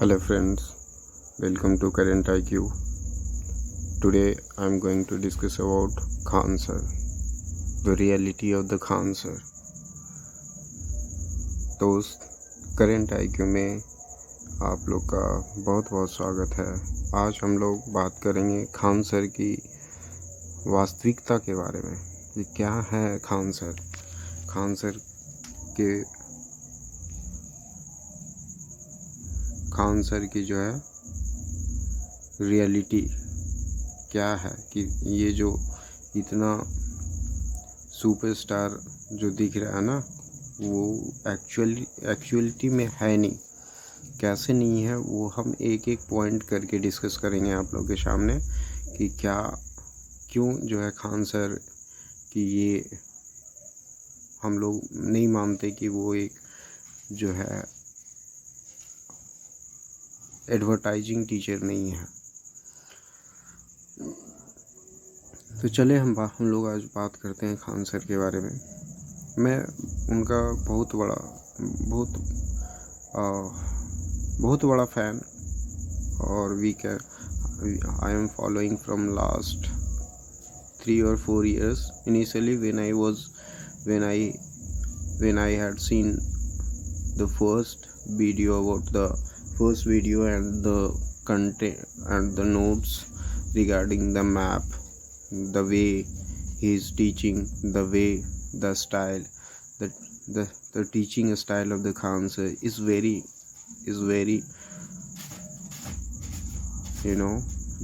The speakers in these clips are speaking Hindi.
Hello friends, welcome to Current IQ. Today I am going to discuss about cancer, the reality of the cancer. दोस्त, करंट IQ में आप लोग का बहुत बहुत स्वागत है। आज हम लोग बात करेंगे कैंसर की वास्तविकता के बारे में कि क्या है कैंसर के कैंसर की जो है रियलिटी क्या है, कि ये जो इतना सुपरस्टार जो दिख रहा है ना, वो एक्चुअलिटी में है नहीं। कैसे नहीं है वो हम एक एक पॉइंट करके डिस्कस करेंगे आप लोगों के सामने कि क्यों जो है कैंसर कि ये हम लोग नहीं मानते कि वो एक जो है एडवर्टाइजिंग टीचर नहीं है। तो चले हम लोग आज बात करते हैं कैंसर के बारे में। मैं उनका बहुत बड़ा फ़ैन, और I am following from last 3 or 4 years. Initially when I had seen the first video and the content and the notes regarding the map, the way he is teaching, the way the style, the teaching style of the cancer is very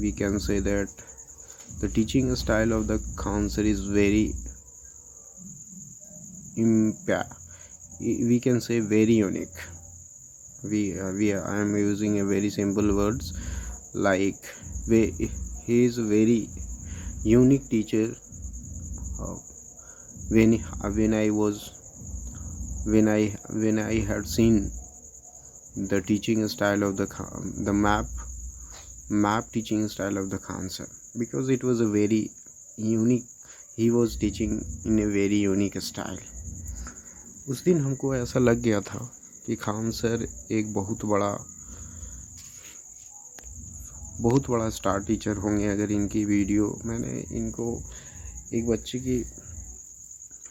we can say that the teaching style of the cancer is very we can say very unique. I am using a very simple words like he is a very unique teacher. When I had seen the teaching style of the map teaching style of the cancer, because it was a very unique, he was teaching in a very unique style. उस दिन हमको ऐसा लग गया था कि कैंसर एक बहुत बड़ा स्टार टीचर होंगे। अगर इनकी वीडियो मैंने इनको एक बच्चे की,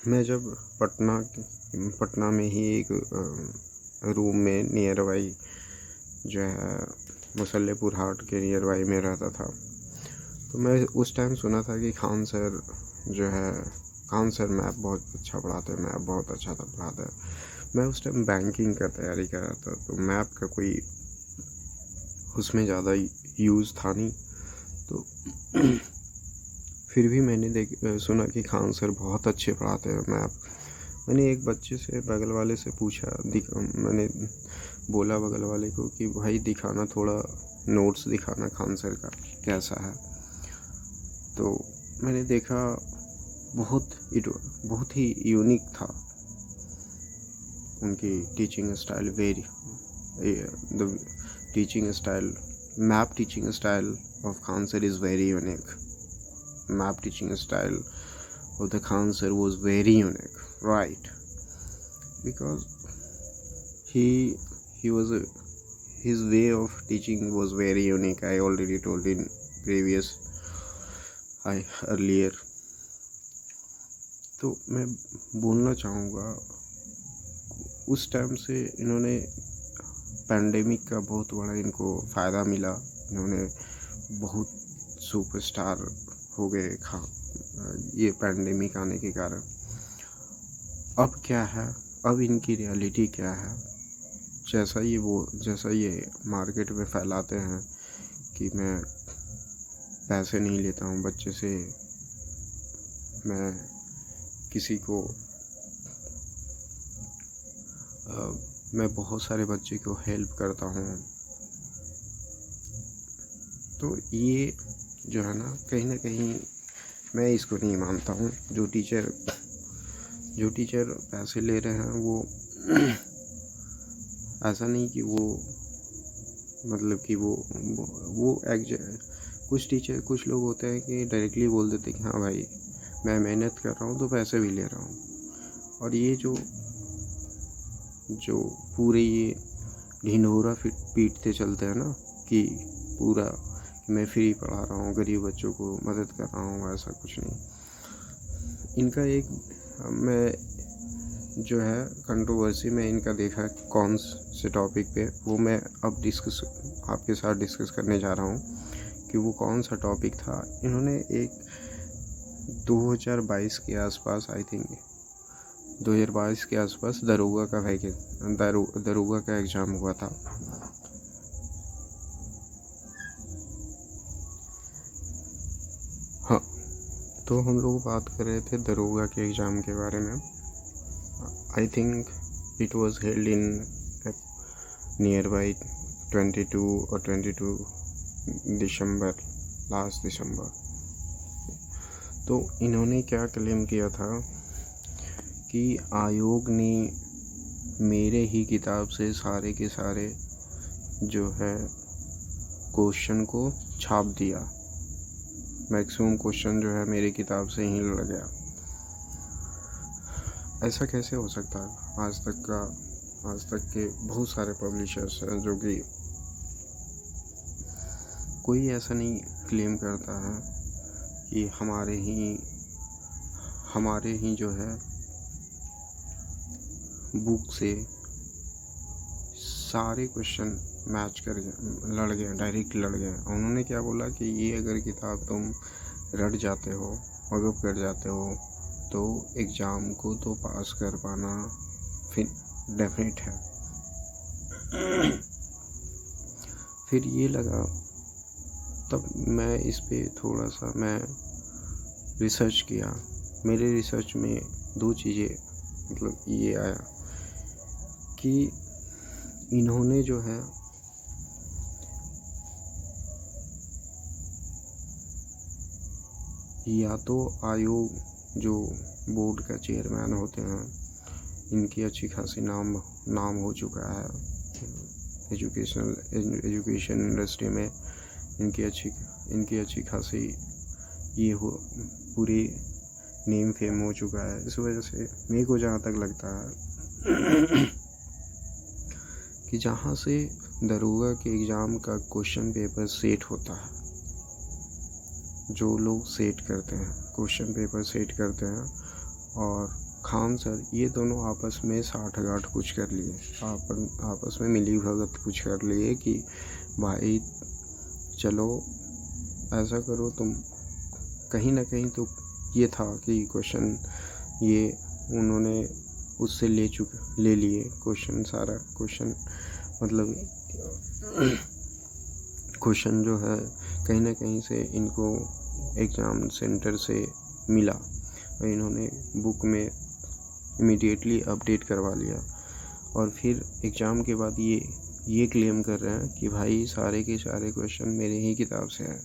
मैं जब पटना में ही एक रूम में नियर बाई जो है मुसल्लेपुर हाट के नियर बाई में रहता था, तो मैं उस टाइम सुना था कि कैंसर मैप बहुत अच्छा पढ़ाते हैं, मैप बहुत अच्छा था पढ़ाते हैं। मैं उस टाइम बैंकिंग का तैयारी कर रहा था, तो मैप का कोई उसमें ज़्यादा यूज़ था नहीं। तो फिर भी मैंने सुना कि कैंसर बहुत अच्छे पढ़ाते हैं मैप। मैंने एक बच्चे से, बगल वाले से पूछा, मैंने बोला बगल वाले को कि भाई दिखाना, थोड़ा नोट्स दिखाना कैंसर का कैसा है। तो मैंने देखा बहुत ही यूनिक था उनकी teaching style. The teaching style, map teaching style of cancer is very unique. Map teaching style of the cancer was very unique, right? Because his way of teaching was very unique. I already told in earlier. तो मैं बोलना चाहूँगा, उस टाइम से इन्होंने पैंडेमिक का बहुत बड़ा इनको फ़ायदा मिला। इन्होंने बहुत सुपरस्टार हो गए ये पैंडेमिक आने के कारण। अब क्या है, अब इनकी रियलिटी क्या है? जैसा ये मार्केट में फैलाते हैं कि मैं पैसे नहीं लेता हूँ बच्चे से, मैं किसी को मैं बहुत सारे बच्चे को हेल्प करता हूँ। तो ये जो है ना, कहीं ना कहीं मैं इसको नहीं मानता हूँ। जो टीचर पैसे ले रहे हैं, वो ऐसा नहीं कि वो मतलब कि कुछ लोग होते हैं कि डायरेक्टली बोल देते कि हाँ भाई मैं मेहनत कर रहा हूँ तो पैसे भी ले रहा हूँ। और ये जो पूरे ये ढिंढोरा पीटते चलते हैं ना कि पूरा मैं फ्री पढ़ा रहा हूँ, गरीब बच्चों को मदद कर रहा हूँ, ऐसा कुछ नहीं। इनका एक मैं जो है कंट्रोवर्सी में इनका देखा कौन से टॉपिक पे, वो मैं अब आपके साथ डिस्कस करने जा रहा हूँ कि वो कौन सा टॉपिक था। इन्होंने एक 2022 के आसपास, आई थिंक 2022 के आसपास दरोगा का एग्ज़ाम हुआ था। हाँ, तो हम लोग बात कर रहे थे दरोगा के एग्ज़ाम के बारे में। I think it was held in near by 22 December, last December. तो इन्होंने क्या क्लेम किया था कि आयोग ने मेरे ही किताब से सारे के सारे जो है क्वेश्चन को छाप दिया। मैक्सिमम क्वेश्चन जो है मेरी किताब से ही लड़ गया। ऐसा कैसे हो सकता है? आज तक के बहुत सारे पब्लिशर्स हैं जो कि कोई ऐसा नहीं क्लेम करता है कि हमारे ही जो है बुक से सारे क्वेश्चन मैच कर गए, लड़ गए, डायरेक्ट लड़ गए। उन्होंने क्या बोला कि ये अगर किताब तुम रट जाते हो, मगअप कर जाते हो, तो एग्ज़ाम को तो पास कर पाना फिर डेफिनेट है। फिर ये लगा, तब मैं इस पे थोड़ा सा मैं रिसर्च किया। मेरे रिसर्च में दो चीज़ें मतलब ये आया कि इन्होंने जो है या तो आयोग जो बोर्ड का चेयरमैन होते हैं, इनकी अच्छी खासी नाम हो चुका है एजुकेशन इंडस्ट्री में। इनकी अच्छी खासी ये हो पूरी नेम फेम हो चुका है। इस वजह से मेरे को जहाँ तक लगता है कि जहाँ से दरोगा के एग्ज़ाम का क्वेश्चन पेपर सेट होता है, जो लोग सेट करते हैं क्वेश्चन पेपर सेट करते हैं, और खान सर, ये दोनों आपस में साठ-गांठ कुछ कर लिए, आपस में मिली भगत कुछ कर लिए कि भाई चलो ऐसा करो तुम। कहीं ना कहीं तो ये था कि क्वेश्चन ये उन्होंने उससे ले लिए क्वेश्चन, सारा क्वेश्चन मतलब क्वेश्चन जो है कहीं ना कहीं से इनको एग्ज़ाम सेंटर से मिला और इन्होंने बुक में इमीडिएटली अपडेट करवा लिया। और फिर एग्ज़ाम के बाद ये क्लेम कर रहे हैं कि भाई सारे के सारे क्वेश्चन मेरे ही किताब से हैं।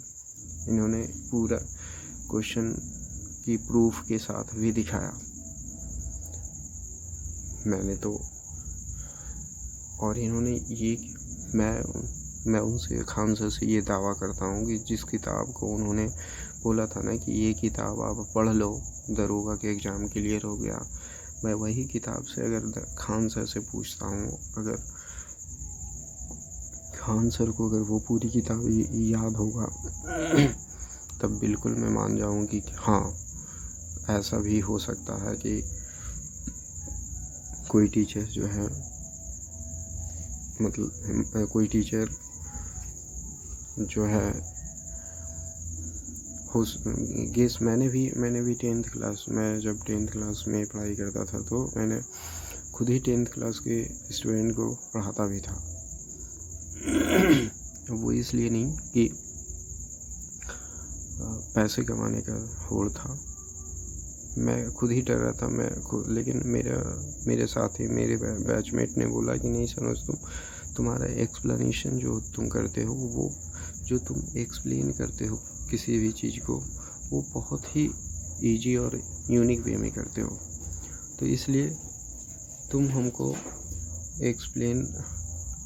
इन्होंने पूरा क्वेश्चन की प्रूफ के साथ भी दिखाया मैंने तो। और इन्होंने ये मैं उनसे, खान सर से ये दावा करता हूँ कि जिस किताब को उन्होंने बोला था ना कि ये किताब आप पढ़ लो, दरोगा के एग्ज़ाम क्लियर हो गया, मैं वही किताब से अगर खान सर से पूछता हूँ, अगर खान सर को अगर वो पूरी किताब याद होगा तब बिल्कुल मैं मान जाऊँ कि हाँ ऐसा भी हो सकता है कि कोई टीचर जो है मतलब कोई टीचर जो है हो गेस। मैंने भी 10th क्लास में, जब 10th क्लास में पढ़ाई करता था तो मैंने खुद ही 10th क्लास के स्टूडेंट को पढ़ाता भी था। वो इसलिए नहीं कि पैसे कमाने का होड़ था, मैं खुद ही डर रहा था, लेकिन मेरे साथी, मेरे बैचमेट ने बोला कि नहीं सनोज, तुम्हारा एक्सप्लेनेशन जो तुम करते हो, वो जो तुम एक्सप्लेन करते हो किसी भी चीज़ को, वो बहुत ही इजी और यूनिक वे में करते हो, तो इसलिए तुम हमको एक्सप्लेन।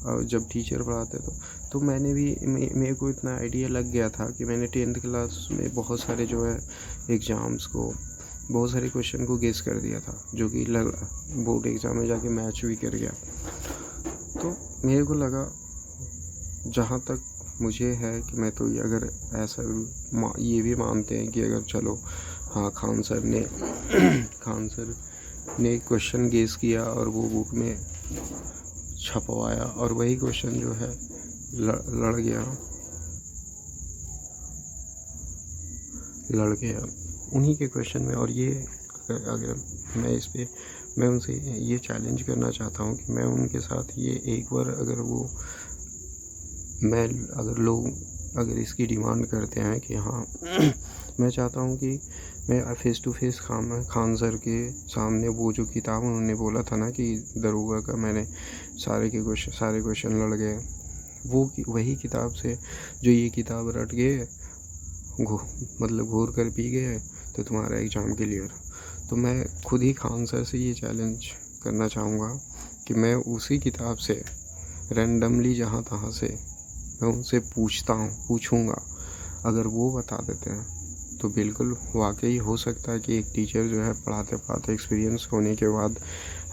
और जब टीचर पढ़ाते तो मेरे को इतना आइडिया लग गया था कि मैंने 10th क्लास में बहुत सारे जो है एग्ज़ाम्स को, बहुत सारे क्वेश्चन को गेस कर दिया था, जो कि बोर्ड एग्ज़ाम में जाके मैच भी कर गया। तो मेरे को लगा, जहाँ तक मुझे है कि मैं तो ये अगर ऐसा ये भी मानते हैं कि अगर चलो हाँ खान सर ने खान सर ने क्वेश्चन गेस किया और वो बुक में छपवाया और वही क्वेश्चन जो है लड़ गया उन्हीं के क्वेश्चन में। और ये अगर मैं उनसे ये चैलेंज करना चाहता हूँ कि मैं उनके साथ ये एक बार अगर लोग अगर इसकी डिमांड करते हैं कि हाँ मैं चाहता हूँ कि मैं face to face Khan sir के सामने वो जो किताब उन्होंने बोला था ना कि दरोगा का मैंने सारे क्वेश्चन लड़ गए, वही किताब से जो ये किताब रट गए मतलब घोर कर पी गए तो तुम्हारा एग्ज़ाम क्लियर। तो मैं खुद ही खान सर से ये चैलेंज करना चाहूँगा कि मैं उसी किताब से रैंडमली जहाँ तहाँ से मैं उनसे पूछूँगा। अगर वो बता देते हैं तो बिल्कुल वाकई हो सकता है कि एक टीचर जो है पढ़ाते पढ़ाते एक्सपीरियंस होने के बाद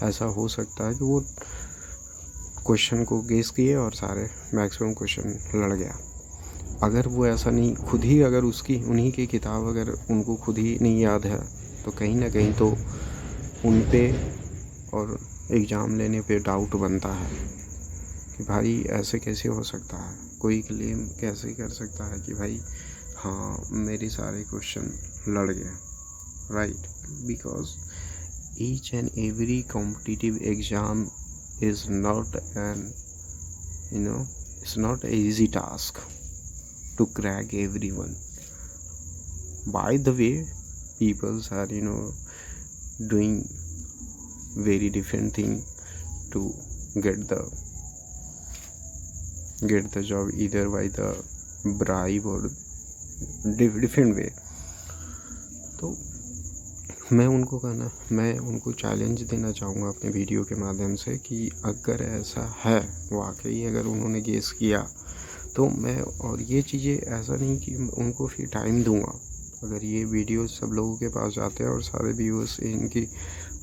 ऐसा हो सकता है कि वो क्वेश्चन को गेस किए और सारे मैक्सिमम क्वेश्चन लड़ गया। अगर वो ऐसा नहीं खुद ही अगर उन्हीं की किताब अगर उनको खुद ही नहीं याद है तो कहीं ना कहीं तो उन पे और एग्ज़ाम लेने पे डाउट बनता है कि भाई ऐसे कैसे हो सकता है, कोई क्लेम कैसे कर सकता है कि भाई हाँ मेरे सारे क्वेश्चन लड़ गए, right. Because each and every competitive exam is not it's not an easy task to crack everyone. By the way, people are doing very different thing to get the job, either by the bribe or different way. तो मैं उनको चैलेंज देना चाहूँगा अपने वीडियो के माध्यम से कि अगर ऐसा है वाकई अगर उन्होंने गेस किया तो मैं, और ये चीज़ें ऐसा नहीं कि उनको फिर टाइम दूंगा। अगर ये वीडियो सब लोगों के पास जाते हैं और सारे व्यूअर्स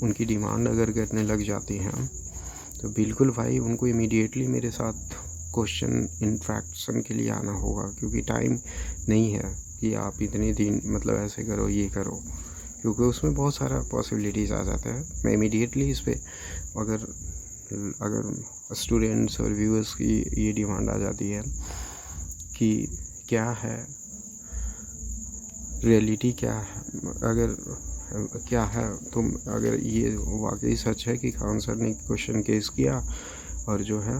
उनकी डिमांड अगर करने लग जाती हैं तो बिल्कुल भाई उनको इमीडिएटली मेरे साथ क्वेश्चन इंट्रैक्शन के लिए आना होगा, क्योंकि टाइम नहीं है कि आप इतने दिन मतलब ऐसे करो ये करो, क्योंकि उसमें बहुत सारा पॉसिबिलिटीज़ आ जाता है। मैं इमीडिएटली इस पर अगर स्टूडेंट्स और व्यूअर्स की ये डिमांड आ जाती है कि क्या है रियलिटी, क्या है तो अगर ये वाकई सच है कि खान सर ने क्वेश्चन गेस किया और जो है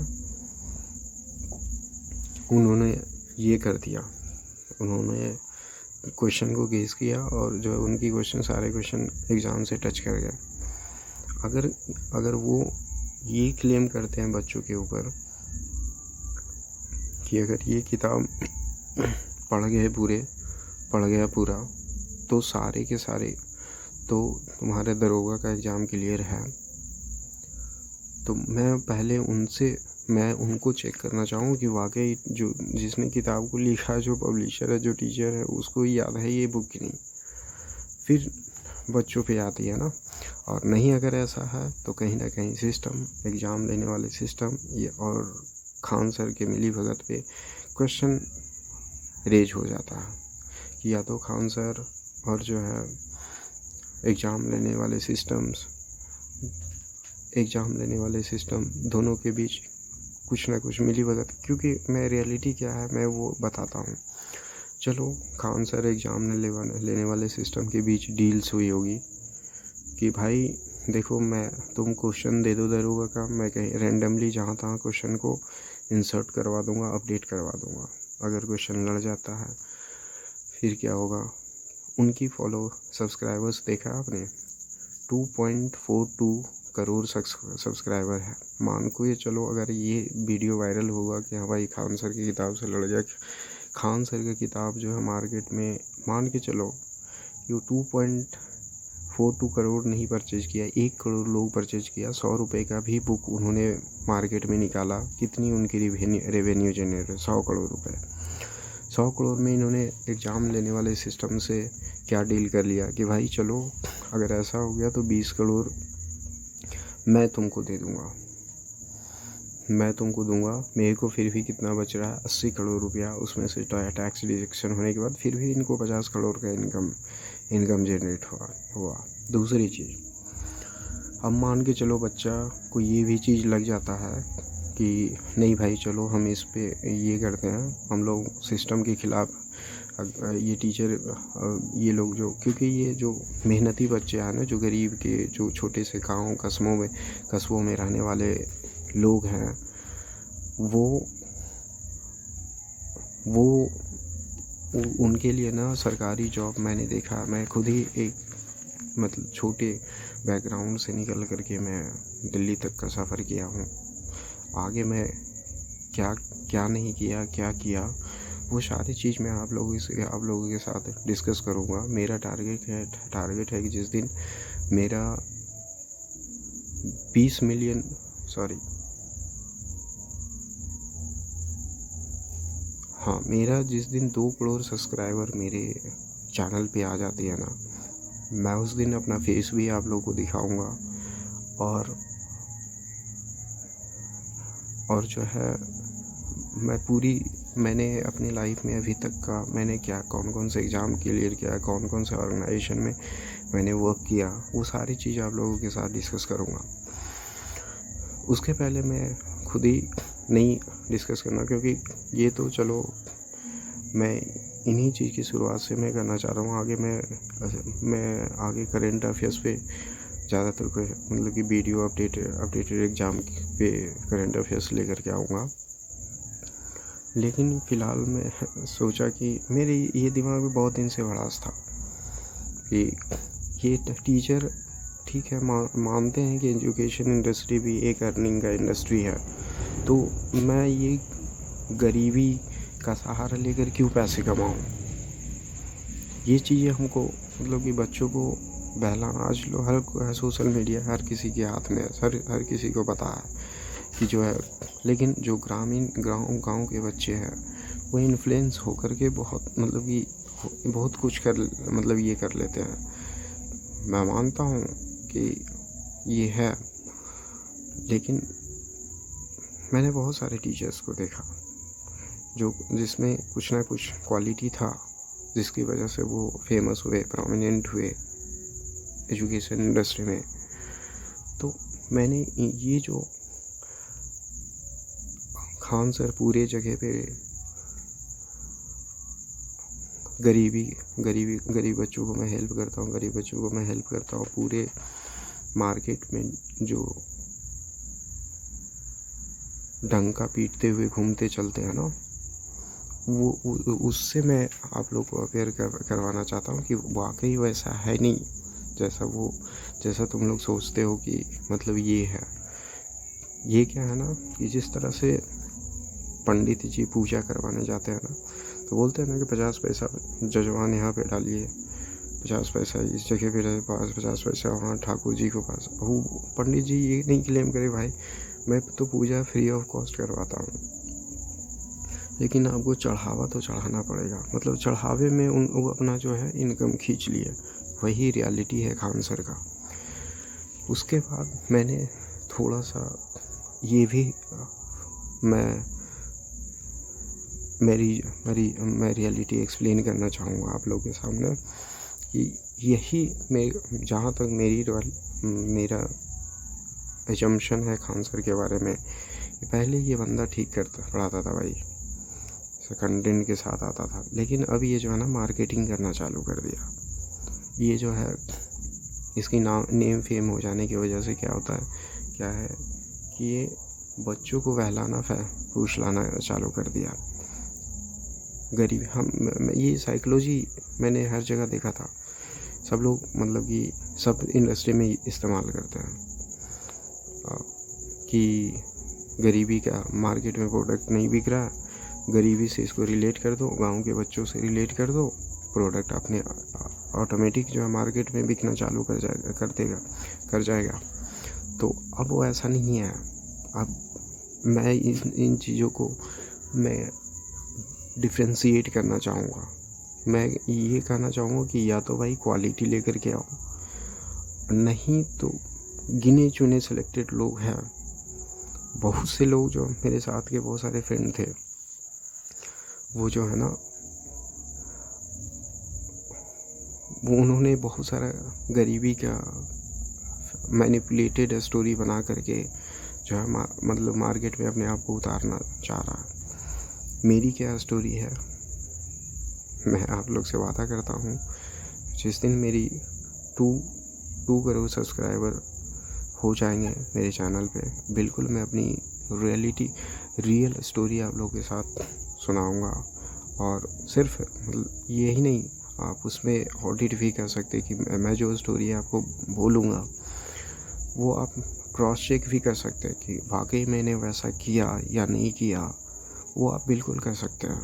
उन्होंने ये कर दिया, उन्होंने क्वेश्चन को गेस किया और जो है उनकी सारे क्वेश्चन एग्ज़ाम से टच कर गए। अगर वो ये क्लेम करते हैं बच्चों के ऊपर कि अगर ये किताब पढ़ गया पूरा तो सारे के सारे तो तुम्हारे दरोगा का एग्ज़ाम क्लियर है, तो मैं उनको चेक करना चाहूँ कि वाकई जो जिसने किताब को लिखा, जो पब्लिशर है, जो टीचर है, उसको याद है ये बुक की नहीं, फिर बच्चों पे आती है ना। और नहीं अगर ऐसा है तो कहीं ना कहीं सिस्टम, एग्ज़ाम लेने वाले सिस्टम ये और खान सर के मिली भगत पे क्वेश्चन रेज हो जाता है कि या तो खान सर और जो है एग्ज़ाम लेने वाले सिस्टम दोनों के बीच कुछ ना कुछ मिली भगत, क्योंकि मैं रियलिटी क्या है मैं वो बताता हूँ। चलो खान सर एग्ज़ाम लेने वाले सिस्टम के बीच डील्स हुई होगी कि भाई देखो तुम क्वेश्चन दे दो दरोगा का, मैं कहीं रैंडमली जहाँ तहाँ क्वेश्चन को इंसर्ट करवा दूँगा, अपडेट करवा दूँगा। अगर क्वेश्चन लड़ जाता है फिर क्या होगा, उनकी सब्सक्राइबर्स देखा आपने 2.42 करोड़ सब्सक्राइबर है। मान को ये चलो अगर ये वीडियो वायरल होगा कि हाँ भाई खान सर की किताब से लड़ गया, खान सर की किताब जो है मार्केट में मान के चलो कि 2.42 करोड़ नहीं परचेज किया, 1 करोड़ लोग परचेज किया, 100 रुपये का भी बुक उन्होंने मार्केट में निकाला, कितनी उनकी रेवेन्यू जनरेट, 100 करोड़ रुपये। 100 करोड़ में इन्होंने एग्ज़ाम लेने वाले सिस्टम से क्या डील कर लिया कि भाई चलो अगर ऐसा हो गया तो 20 करोड़ मैं तुमको दे दूँगा, मैं तुमको दूंगा, मेरे को फिर भी कितना बच रहा है 80 करोड़ रुपया, उसमें से टैक्स डिडक्शन होने के बाद फिर भी इनको 50 करोड़ का इनकम जनरेट हुआ। दूसरी चीज़, अब मान के चलो बच्चा को ये भी चीज़ लग जाता है कि नहीं भाई चलो हम इस पे ये करते हैं, हम लोग सिस्टम के खिलाफ ये टीचर ये लोग जो, क्योंकि ये जो मेहनती बच्चे हैं ना, जो गरीब के जो छोटे से गाँव कस्बों में रहने वाले लोग हैं, वो उनके लिए ना सरकारी जॉब, मैंने देखा, मैं खुद ही एक मतलब छोटे बैकग्राउंड से निकल करके मैं दिल्ली तक का सफ़र किया हूँ। आगे मैं क्या नहीं किया, क्या किया, वो सारी चीज़ मैं आप लोगों के साथ डिस्कस करूँगा। मेरा टारगेट है कि जिस दिन मेरा 20 मिलियन मेरा जिस दिन 2 करोड़ सब्सक्राइबर मेरे चैनल पे आ जाती है ना, मैं उस दिन अपना फेस भी आप लोगों को दिखाऊंगा। और जो है मैंने अपनी लाइफ में अभी तक का मैंने कौन से एग्ज़ाम क्लियर किया, कौन से ऑर्गेनाइजेशन में मैंने वर्क किया, वो सारी चीज़ आप लोगों के साथ डिस्कस करूँगा। उसके पहले मैं खुद ही नहीं डिस्कस करना, क्योंकि ये तो चलो मैं इन्हीं चीज़ की शुरुआत से मैं करना चाह रहा हूँ। आगे मैं आगे करेंट अफेयर्स पे ज़्यादातर कोई मतलब कि वीडियो अपडेटेड एग्ज़ाम पे करेंट अफेयर्स लेकर के आऊँगा। लेकिन फ़िलहाल मैं सोचा कि मेरे ये दिमाग में बहुत दिन से भड़ास था कि ये टीचर ठीक है, मानते हैं कि एजुकेशन इंडस्ट्री भी एक अर्निंग का इंडस्ट्री है, तो मैं ये गरीबी का सहारा लेकर क्यों पैसे कमाऊँ। ये चीज़ें हमको मतलब कि बच्चों को बहलाना, आज लो हर सोशल मीडिया हर किसी के हाथ में, हर किसी को पता है कि जो है, लेकिन जो ग्रामीण गाँव के बच्चे हैं वो इन्फ्लुएंस होकर के बहुत कुछ ये कर लेते हैं। मैं मानता हूँ कि ये है, लेकिन मैंने बहुत सारे टीचर्स को देखा जिसमें कुछ ना कुछ क्वालिटी था, जिसकी वजह से वो फेमस हुए, प्रोमिनेंट हुए एजुकेशन इंडस्ट्री में। तो मैंने ये जो खान सर पूरे जगह पे गरीब बच्चों को मैं हेल्प करता हूँ, पूरे मार्केट में जो डंका पीटते हुए घूमते चलते हैं ना, वो उससे मैं आप लोग को अवेयर करवाना चाहता हूँ कि वाकई वैसा है नहीं, जैसा तुम लोग सोचते हो कि मतलब ये है। ये क्या है ना कि जिस तरह से पंडित जी पूजा करवाने जाते हैं ना, तो बोलते हैं ना कि 50 पैसा जजमान यहाँ पे डालिए, 50 पैसा इस जगह पे रहे पास, 50 पैसा वहाँ ठाकुर जी को पास। वो पंडित जी ये नहीं क्लेम करे भाई मैं तो पूजा फ्री ऑफ कॉस्ट करवाता हूँ, लेकिन आपको चढ़ावा तो चढ़ाना पड़ेगा। मतलब चढ़ावे में वो अपना जो है इनकम खींच लिए, वही रियलिटी है खान सर का। उसके बाद मैंने थोड़ा सा ये भी मैं रियलिटी एक्सप्लेन करना चाहूँगा आप लोगों के सामने कि यही जहाँ तक मेरा एजम्पशन है खान सर के बारे में, पहले ये बंदा ठीक पढ़ाता था भाई, कंटेंट के साथ आता था, लेकिन अब ये जो है ना मार्केटिंग करना चालू कर दिया। ये जो है इसकी नेम फेम हो जाने की वजह से क्या है कि ये बच्चों को बहलाना फूसलाना चालू कर दिया। ये साइकोलॉजी मैंने हर जगह देखा था, सब लोग मतलब कि सब इंडस्ट्री में इस्तेमाल करते हैं कि गरीबी का मार्केट में प्रोडक्ट नहीं बिक रहा, गरीबी से इसको रिलेट कर दो, गांव के बच्चों से रिलेट कर दो, प्रोडक्ट अपने ऑटोमेटिक जो है मार्केट में बिकना चालू कर जाएगा। तो अब वो ऐसा नहीं है। अब मैं इन चीज़ों को मैं डिफ्रेंशिएट करना चाहूँगा। मैं ये कहना चाहूँगा कि या तो भाई क्वालिटी लेकर के आओ, नहीं तो गिने चुने सेलेक्टेड लोग हैं बहुत से लोग जो मेरे साथ के बहुत सारे फ्रेंड थे, वो जो है ना, वो उन्होंने बहुत सारा गरीबी का मैनिपुलेटेड स्टोरी बना करके जो है मतलब मार्केट में अपने आप को उतारना चाह रहा है। मेरी क्या स्टोरी है, मैं आप लोग से वादा करता हूँ, जिस दिन मेरी 2 करोड़ सब्सक्राइबर हो जाएंगे मेरे चैनल पे, बिल्कुल मैं अपनी रियल स्टोरी आप लोगों के साथ सुनाऊंगा। और सिर्फ मतलब यही नहीं, आप उसमें ऑडिट भी कर सकते कि मैं जो स्टोरी आपको बोलूँगा वो आप क्रॉस चेक भी कर सकते हैं कि वाकई मैंने वैसा किया या नहीं किया। वो आप बिल्कुल कर सकते हैं।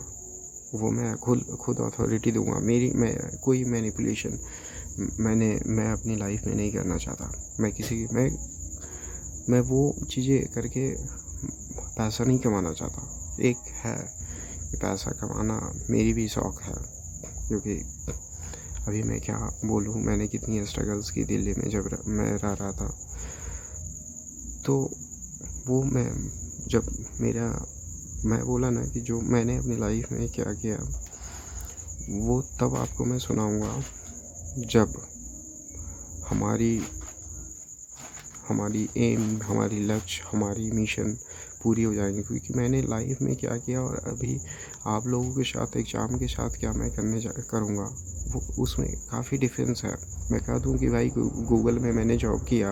वो मैं खुद अथॉरिटी दूंगा। मैं कोई मैनिपुलेशन मैं अपनी लाइफ में नहीं करना चाहता। मैं वो चीज़ें करके पैसा नहीं कमाना चाहता। एक है कि पैसा कमाना मेरी भी शौक़ है, क्योंकि अभी मैं क्या बोलूँ, मैंने कितनी स्ट्रगल्स की दिल्ली में जब मैं रह रहा था। तो वो मैं बोला ना कि जो मैंने अपनी लाइफ में क्या किया, वो तब आपको मैं सुनाऊंगा जब हमारी एम, हमारी लक्ष्य, हमारी मिशन पूरी हो जाएंगी। क्योंकि मैंने लाइफ में क्या किया और अभी आप लोगों के साथ एग्ज़ाम के साथ क्या मैं करूँगा, वो उसमें काफ़ी डिफरेंस है। मैं कह दूँ कि भाई गूगल में मैंने जॉब किया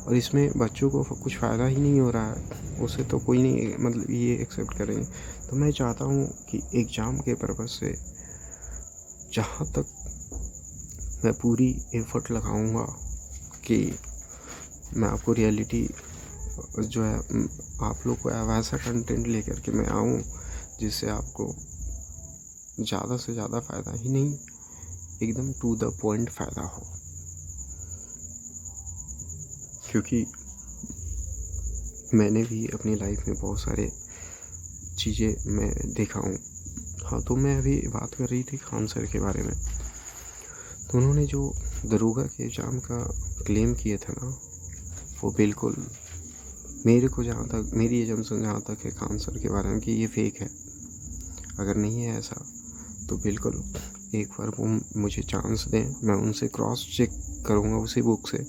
और इसमें बच्चों को कुछ फ़ायदा ही नहीं हो रहा है, उसे तो कोई नहीं मतलब ये एक्सेप्ट करेंगे। तो मैं चाहता हूँ कि एग्ज़ाम के पर्पज़ से जहाँ तक मैं पूरी एफ़र्ट लगाऊंगा कि मैं आपको रियलिटी जो है आप लोग को वैसा कंटेंट लेकर के मैं आऊँ जिससे आपको ज़्यादा से ज़्यादा फ़ायदा ही नहीं, एकदम टू द पॉइंट फ़ायदा हो। क्योंकि मैंने भी अपनी लाइफ में बहुत सारे चीज़ें मैं देखा हूँ। हाँ, तो मैं अभी बात कर रही थी खान सर के बारे में। तो उन्होंने जो दरोगा के एग्ज़ाम का क्लेम किए थे ना, वो बिल्कुल मेरी एजम्पशन जहाँ तक है खान सर के बारे में कि ये फेक है। अगर नहीं है ऐसा तो बिल्कुल एक बार वो मुझे चांस दें, मैं उनसे क्रॉस चेक करूँगा उसी बुक से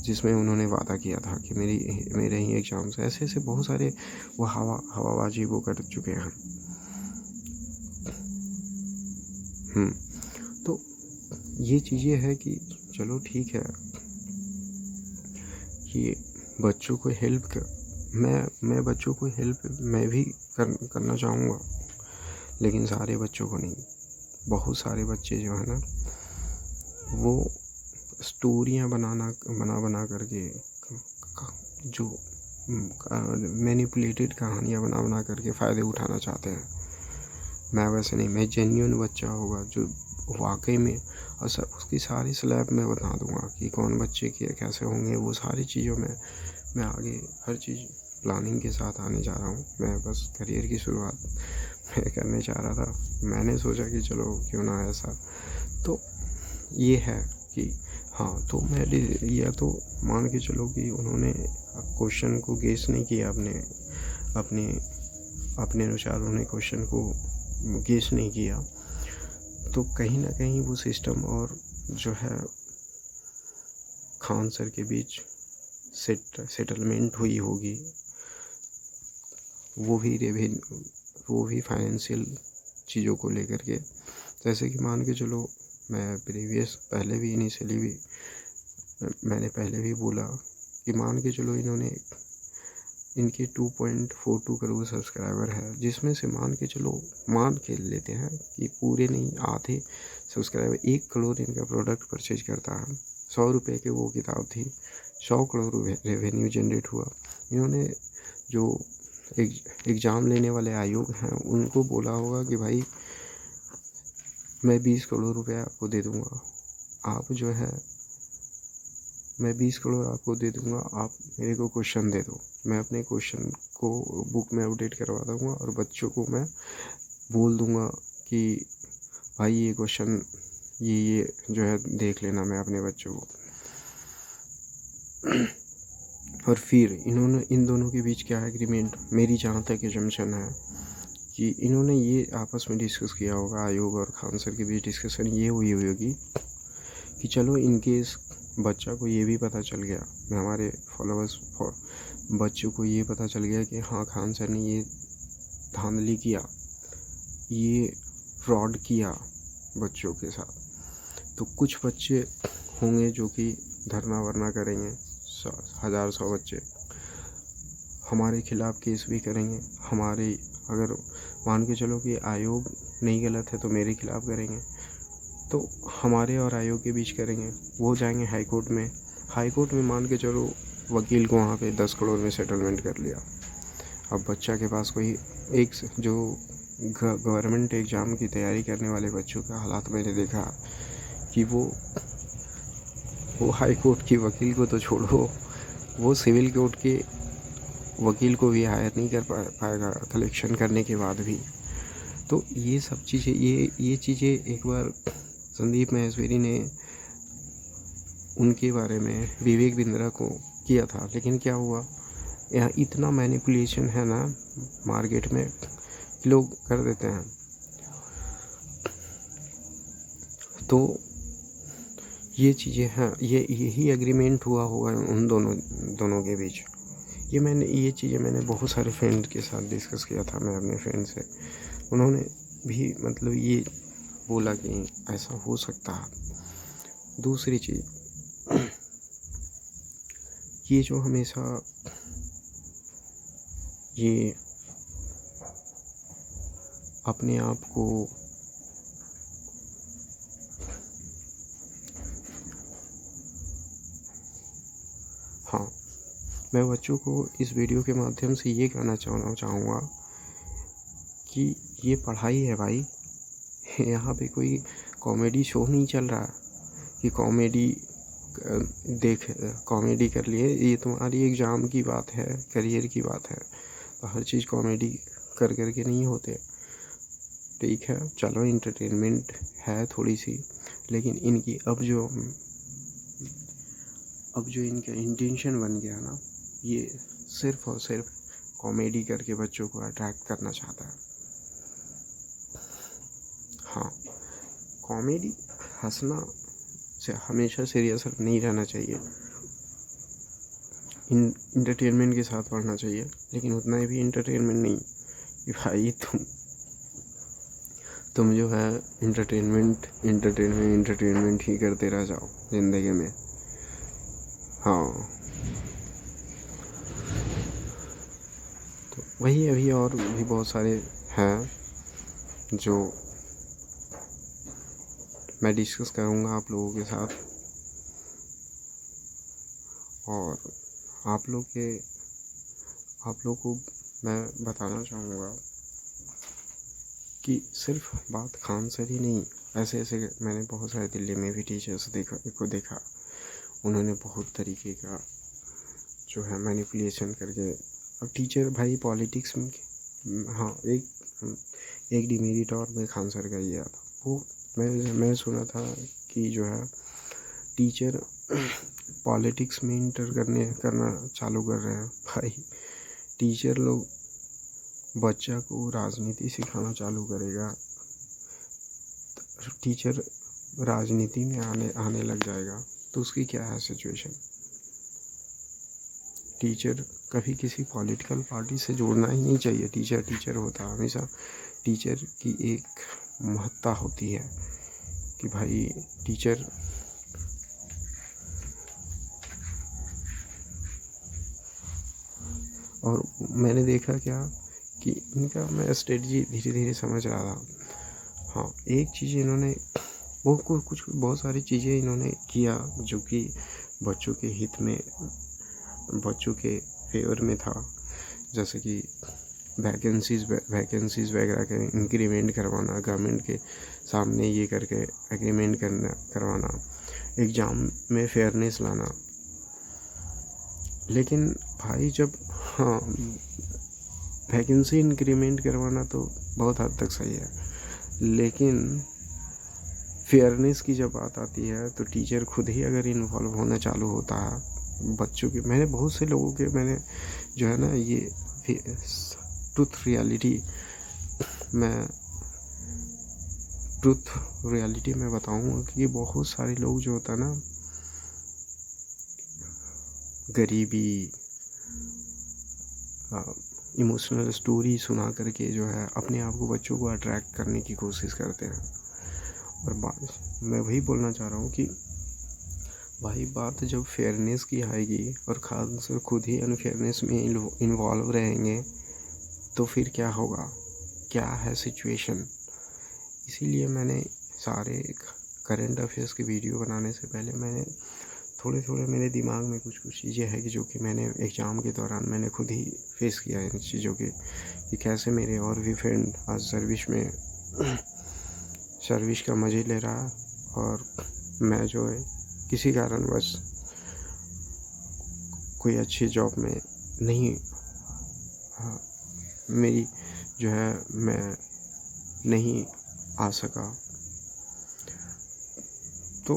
जिसमें उन्होंने वादा किया था कि मेरे ही एग्ज़ाम से ऐसे बहुत सारे वो हवाबाजी वो कर चुके हैं। तो ये चीज़ें है कि चलो ठीक है कि बच्चों को हेल्प कर मैं बच्चों को हेल्प मैं भी करना चाहूँगा, लेकिन सारे बच्चों को नहीं। बहुत सारे बच्चे जो है ना, वो स्टोरियाँ बना करके जो मैनिपुलेटेड कहानियाँ बना करके फ़ायदे उठाना चाहते हैं। मैं वैसे नहीं, मैं जेन्युइन बच्चा होगा जो वाकई में, और सब उसकी सारी स्लैब मैं बता दूंगा कि कौन बच्चे के कैसे होंगे। वो सारी चीज़ों में मैं आगे हर चीज़ प्लानिंग के साथ आने जा रहा हूँ। मैं बस करियर की शुरुआत मैं करने जा रहा था। मैंने सोचा कि चलो क्यों ना ऐसा। तो ये है कि हाँ, तो मैं या तो मान के चलो कि उन्होंने क्वेश्चन को गेस नहीं किया, अपने अनुसार उन्होंने क्वेश्चन को गेस नहीं किया, तो कहीं ना कहीं वो सिस्टम और जो है खान सर के बीच सेटलमेंट हुई होगी। वो भी फाइनेंशियल चीज़ों को लेकर के। जैसे कि मान के चलो, मैं मैंने पहले भी बोला कि मान के चलो इनके 2.42 करोड़ सब्सक्राइबर है, जिसमें से मान के लेते हैं कि पूरे नहीं, आधे सब्सक्राइबर 1 करोड़ इनका प्रोडक्ट परचेज करता है। 100 रुपये की वो किताब थी, 100 करोड़ रेवेन्यू जनरेट हुआ। इन्होंने जो एग्ज़ाम लेने वाले आयोग हैं उनको बोला होगा कि भाई मैं 20 करोड़ रुपये आपको दे दूँगा, मैं 20 करोड़ आपको दे दूँगा, आप मेरे को क्वेश्चन दे दो। मैं अपने क्वेश्चन को बुक में अपडेट करवा दूँगा और बच्चों को मैं बोल दूँगा कि भाई ये क्वेश्चन ये जो है देख लेना। मैं अपने बच्चों को और फिर इन्होंने इन दोनों के बीच क्या एग्रीमेंट, मेरी जहाँ तक एजम्पशन है कि इन्होंने ये आपस में डिस्कस किया होगा, आयोग और खान सर के बीच डिस्कशन ये हुई होगी कि चलो इनकेस बच्चा को ये भी पता चल गया, हमारे फॉलोअर्स बच्चों को ये पता चल गया कि हाँ खान सर ने ये धांधली किया, ये फ्रॉड किया बच्चों के साथ, तो कुछ बच्चे होंगे जो कि धरना वरना करेंगे, 1,000 बच्चे हमारे खिलाफ़ केस भी करेंगे, हमारे अगर मान के चलो कि आयोग नहीं गलत है तो मेरे खिलाफ़ करेंगे, तो हमारे और आयोग के बीच करेंगे, वो जाएंगे हाई कोर्ट में मान के चलो वकील को वहाँ पे 10 करोड़ में सेटलमेंट कर लिया। अब बच्चा के पास कोई एक जो गवर्नमेंट एग्ज़ाम की तैयारी करने वाले बच्चों का हालात मैंने देखा कि वो हाई कोर्ट के वकील को तो छोड़ो, वो सिविल कोर्ट के वकील को भी हायर नहीं कर पाएगा कलेक्शन करने के बाद भी। तो ये सब चीज़ें ये चीज़ें एक बार संदीप महेश्वरी ने उनके बारे में विवेक बिंद्रा को किया था, लेकिन क्या हुआ, यहाँ इतना मैनिपुलेशन है ना मार्केट में, लोग कर देते हैं। तो ये चीज़ें हैं, यही एग्रीमेंट हुआ होगा उन दोनों के बीच। ये चीज़ें मैंने बहुत सारे फ्रेंड के साथ डिस्कस किया था, मैं अपने फ्रेंड से, उन्होंने भी मतलब ये बोला कि ऐसा हो सकता है। दूसरी चीज़, ये जो हमेशा ये अपने आप को हाँ, मैं बच्चों को इस वीडियो के माध्यम से ये कहना चाहूँगा कि ये पढ़ाई है भाई, यहाँ पे कोई कॉमेडी शो नहीं चल रहा कि कॉमेडी कर लिए, ये तुम्हारी एग्ज़ाम की बात है, करियर की बात है, तो हर चीज़ कॉमेडी कर के नहीं होते। ठीक है, चलो इंटरटेनमेंट है थोड़ी सी, लेकिन इनकी अब जो इनका इंटेंशन बन गया ना, ये सिर्फ और सिर्फ कॉमेडी करके बच्चों को अट्रैक्ट करना चाहता है। हाँ, कॉमेडी, हंसना से हमेशा सीरियस नहीं रहना चाहिए, इंटरटेनमेंट के साथ पढ़ना चाहिए, लेकिन उतना भी इंटरटेनमेंट नहीं कि भाई तुम जो है इंटरटेनमेंट ही करते रह जाओ ज़िंदगी में। हाँ, तो वही अभी और भी बहुत सारे हैं जो मैं डिस्कस करूँगा आप लोगों के साथ, और आप लोग को मैं बताना चाहूँगा कि सिर्फ बात खान सर ही नहीं, ऐसे मैंने बहुत सारे दिल्ली में भी टीचर्स देखा, उन्होंने बहुत तरीके का जो है मैनिपुलेशन करके। अब टीचर भाई पॉलिटिक्स में, हाँ, एक डिमेरिट और में खान सर का ये था, वो मैं सुना था कि जो है टीचर पॉलिटिक्स में करना चालू कर रहे हैं। भाई टीचर लोग बच्चा को राजनीति सिखाना चालू करेगा, टीचर राजनीति में आने लग जाएगा, तो उसकी क्या है सिचुएशन। टीचर कभी किसी पॉलिटिकल पार्टी से जोड़ना ही नहीं चाहिए। टीचर होता है, हमेशा टीचर की एक महत्ता होती है कि भाई टीचर और मैंने देखा क्या कि इनका मैं स्ट्रेटजी धीरे धीरे समझ रहा था। हाँ, एक चीज़ इन्होंने बहुत सारी चीज़ें इन्होंने किया जो कि बच्चों के हित में, बच्चों के फेवर में था, जैसे कि वैकेंसीज़ वगैरह के इंक्रीमेंट करवाना, गवर्नमेंट के सामने ये करके एग्रीमेंट करवाना, एग्ज़ाम में फेयरनेस लाना। लेकिन भाई जब हाँ, वैकेंसी इंक्रीमेंट करवाना तो बहुत हद तक सही है, लेकिन फेयरनेस की जब बात आती है तो टीचर खुद ही अगर इन्वॉल्व होना चालू होता है बच्चों के, मैंने बहुत से लोगों के, मैंने जो है ना ये ट्रुथ रियलिटी मैं ट्रुथ रियलिटी में बताऊंगा कि बहुत सारे लोग जो होता है ना, गरीबी, इमोशनल स्टोरी सुना करके जो है अपने आप को, बच्चों को अट्रैक्ट करने की कोशिश करते हैं। और मैं वही बोलना चाह रहा हूँ कि भाई बात जब फेयरनेस की आएगी और खास से खुद ही अनफेयरनेस में इन्वॉल्व रहेंगे तो फिर क्या होगा, क्या है सिचुएशन। इसीलिए मैंने सारे करंट अफेयर्स की वीडियो बनाने से पहले मैंने थोड़े मेरे दिमाग में कुछ चीज़ें हैं कि जो कि मैंने एग्ज़ाम के दौरान मैंने खुद ही फेस किया है इन चीज़ों के, कि कैसे मेरे और भी फ्रेंड आज सर्विस का मज़े ले रहा है और मैं जो है किसी कारणवश कोई अच्छी जॉब में नहीं, मेरी जो है मैं नहीं आ सका। तो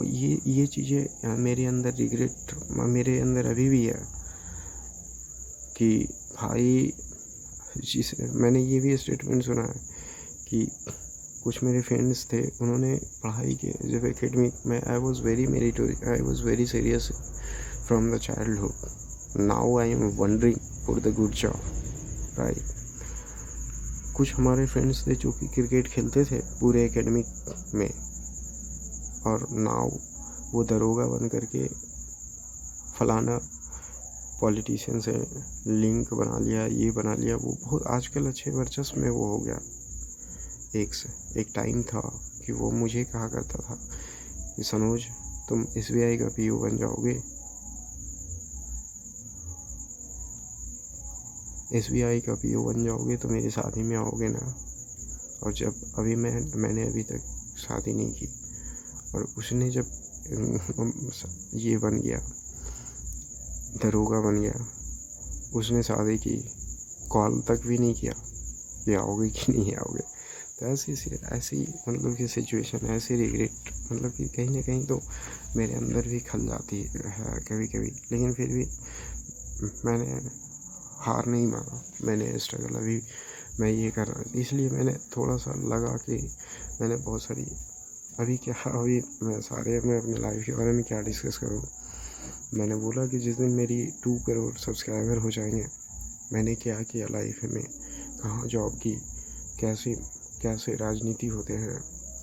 ये चीज़ें मेरे अंदर रिग्रेट मेरे अंदर अभी भी है कि भाई, मैंने ये भी स्टेटमेंट सुना है कि कुछ मेरे फ्रेंड्स थे, उन्होंने पढ़ाई के जब एकेडमिक में I was very serious from the childhood, now I am wondering for the good job, right. कुछ हमारे फ्रेंड्स थे जो कि क्रिकेट खेलते थे पूरे एकेडमिक में, और नाउ वो दरोगा बन करके फलाना पॉलिटिशियन से लिंक बना लिया, ये बना लिया, वो बहुत आजकल अच्छे वर्चस्व में वो हो गया। एक टाइम था कि वो मुझे कहा करता था कि सनोज तुम SBI का PO बन जाओगे, SBI का PO बन जाओगे तो मेरी शादी में आओगे ना। और जब मैंने अभी तक शादी नहीं की, और उसने जब ये बन गया, दरोगा बन गया, उसने शादी की, कॉल तक भी नहीं किया कि आओगे कि नहीं आओगे। तो ऐसी मतलब कि सिचुएशन, ऐसी रिग्रेट मतलब कि कहीं ना कहीं तो मेरे अंदर भी खल जाती है कभी कभी, लेकिन फिर भी मैंने हार नहीं माना, मैंने स्ट्रगल अभी मैं ये कर रहा हूँ। इसलिए मैंने थोड़ा सा लगा कि मैंने बहुत सारी अभी मैं अपनी लाइफ के बारे में क्या डिस्कस करूँ। मैंने बोला कि जिस दिन मेरी 2 करोड़ सब्सक्राइबर हो जाएंगे, मैंने क्या किया लाइफ में, कहाँ जॉब की, कैसे राजनीति होते हैं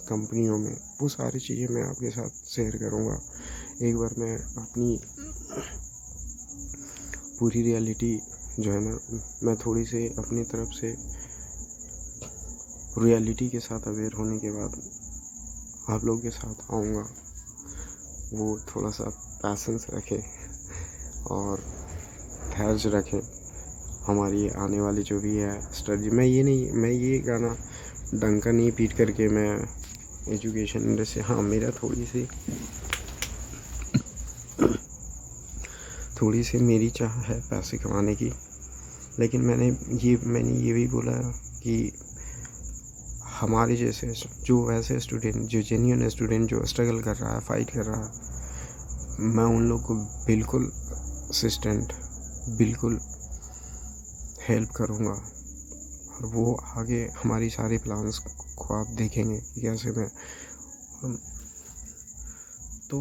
कंपनियों में, वो सारी चीज़ें मैं आपके साथ शेयर करूँगा। एक बार मैं अपनी पूरी रियलिटी जो है ना, मैं थोड़ी सी अपनी तरफ से रियलिटी के साथ अवेयर होने के बाद आप लोगों के साथ आऊँगा। वो थोड़ा सा पैसेंस रखें और धैर्य रखें। हमारी आने वाली जो भी है स्टडी, मैं ये गाना डंका नहीं पीट करके मैं एजुकेशन इंडस्ट्री, हाँ मेरा थोड़ी सी मेरी चाह है पैसे कमाने की, लेकिन मैंने ये भी बोला कि हमारे जैसे जो वैसे स्टूडेंट, जो जेन्युइन स्टूडेंट जो स्ट्रगल कर रहा है, फाइट कर रहा है, मैं उन लोग को बिल्कुल असिस्टेंट, बिल्कुल हेल्प करूँगा। और वो आगे हमारी सारी प्लान्स को आप देखेंगे कि कैसे मैं तो